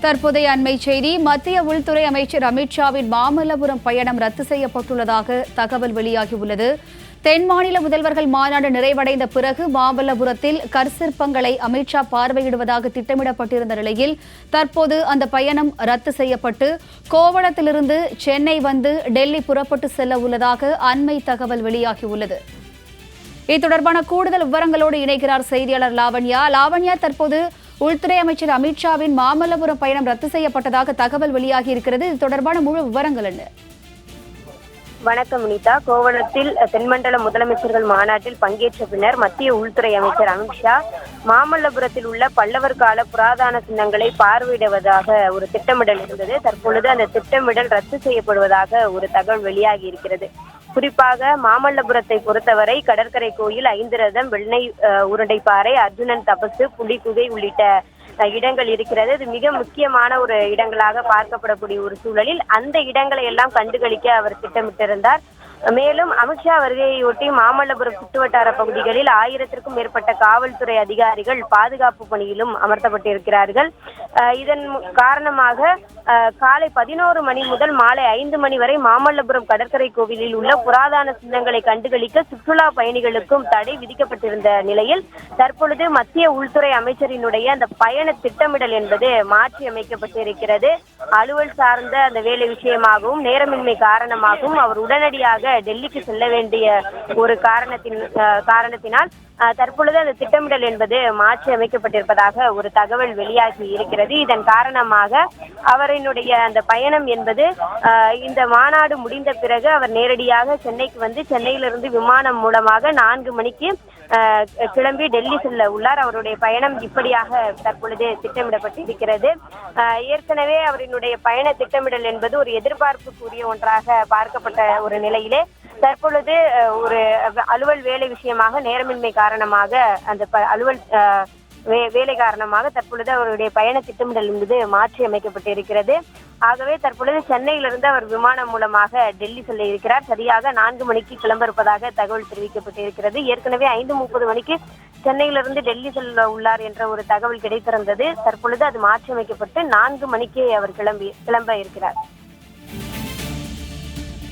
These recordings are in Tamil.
தற்போதைய அண்மை செய்தி. மத்திய உள்துறை அமைச்சர் அமித்ஷாவின் மாமல்லபுரம் பயணம் ரத்து செய்யப்பட்டுள்ளதாக தகவல் வெளியாகியுள்ளது. தென் மாநில முதல்வர்கள் மாநாடு நிறைவடைந்த பிறகு மாமல்லபுரத்தில் கற்சிற்பங்களை அமித்ஷா பார்வையிடுவதாக திட்டமிடப்பட்டிருந்த நிலையில் தற்போது அந்த பயணம் ரத்து செய்யப்பட்டு கோவளத்திலிருந்து சென்னை வந்து டெல்லி புறப்பட்டு செல்ல உள்ளதாக அண்மை தகவல் வெளியாகியுள்ளது. இது தொடர்பான கூடுதல் விவரங்களோடு இணைக்கிறார் செய்தியாளர் லாவண்யா. லாவண்யா, தற்போது உள்துறை அமைச்சர் அமித்ஷாவின் மாமல்லபுரம் பயணம் ரத்து செய்யப்பட்டதாக தகவல் வெளியாகி இருக்கிறது. இது தொடர்பான முழு விவரங்கள் என்ன? வணக்கம் வினிதா. கோவளத்தில் தென்மண்டல முதலமைச்சர்கள் மாநாட்டில் பங்கேற்ற பின்னர் மத்திய உள்துறை அமைச்சர் அமித்ஷா மாமல்லபுரத்தில் உள்ள பல்லவர் கால புராதன சின்னங்களை பார்வையிடுவதாக ஒரு திட்டமிடல் இருந்தது. தற்பொழுது அந்த திட்டமிடல் ரத்து செய்யப்படுவதாக ஒரு தகவல் வெளியாகி இருக்கிறது. குறிப்பாக மாமல்லபுரத்தை பொறுத்தவரை கடற்கரை கோயில், 5 ரதம், வெண்ணெய் உருண்டைப்பாறை, அர்ஜுனன் தபசு, புலிகுகை உள்ளிட்ட இடங்கள் இருக்கிறது. இது மிக முக்கியமான ஒரு இடங்களாக பார்க்கப்படக்கூடிய ஒரு சூழலில் அந்த இடங்களை எல்லாம் கண்டுகளிக்க அவர் திட்டமிட்டிருந்தார். மேலும் அமித்ஷா வருகையொட்டி மாமல்லபுரம் சுற்றுவட்டார பகுதிகளில் 1000த்திற்கும் மேற்பட்ட காவல்துறை அதிகாரிகள் பாதுகாப்பு பணியிலும் அமர்த்தப்பட்டிருக்கிறார்கள். இதன் காரணமாக காலை 11 மணி முதல் மாலை 5 மணி வரை மாமல்லபுரம் கடற்கரை கோவிலில் உள்ள புராதன சின்னங்களை கண்டுகளிக்க சுற்றுலா பயணிகளுக்கும் தடை விதிக்கப்பட்டிருந்த நிலையில் தற்பொழுது மத்திய உள்துறை அமைச்சரினுடைய அந்த பயண திட்டமிடல் என்பது மாற்றி அமைக்கப்பட்டிருக்கிறது. அலுவல் சார்ந்த அந்த வேலை விஷயமாகவும் நேரமின்மை காரணமாகவும் அவர் உடனடியாக டெல்லிக்கு செல்ல வேண்டிய ஒரு காரணத்தினால் தற்பொழுது அந்த திட்டமிடல் என்பது மாற்றி அமைக்கப்பட்டிருப்பதாக ஒரு தகவல் வெளியாகி இருக்கிறது. இதன் காரணமாக அவரினுடைய அந்த பயணம் என்பது இந்த மாநாடு முடிந்த பிறகு அவர் நேரடியாக சென்னைக்கு வந்து சென்னையிலிருந்து விமானம் மூலமாக 4 மணிக்கு கிளம்பி டெல்லி செல்ல உள்ளார். அவருடைய பயணம் இப்படியாக தற்பொழுது திட்டமிடப்பட்டிருக்கிறது. ஏற்கனவே அவரினுடைய பயண திட்டமிடல் என்பது ஒரு எதிர்பார்ப்புக்குரிய ஒன்றாக பார்க்கப்பட்ட ஒரு நிலையிலே தற்பொழுது ஒரு அலுவல் வேலை விஷயமாக நேரமின்மை காரணமாக அந்த அலுவல் வேலை காரணமாக தற்பொழுது அவருடைய பயண திட்டமிடல் என்பது மாற்றி அமைக்கப்பட்டிருக்கிறது. ஆகவே தற்பொழுது சென்னையிலிருந்து அவர் விமானம் மூலமாக டெல்லி செல்ல இருக்கிறார். சரியாக 4 மணிக்கு கிளம்ப இருப்பதாக தகவல் தெரிவிக்கப்பட்டிருக்கிறது. ஏற்கனவே 5:30 மணிக்கு சென்னையிலிருந்து டெல்லி செல்ல உள்ளார் என்ற ஒரு தகவல் கிடைத்திருந்தது. தற்பொழுது அது மாற்றி அமைக்கப்பட்டு 4 மணிக்கே அவர் கிளம்ப இருக்கிறார்.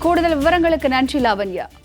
கூடுதல் விவரங்களுக்கு நன்றி லாவண்யா.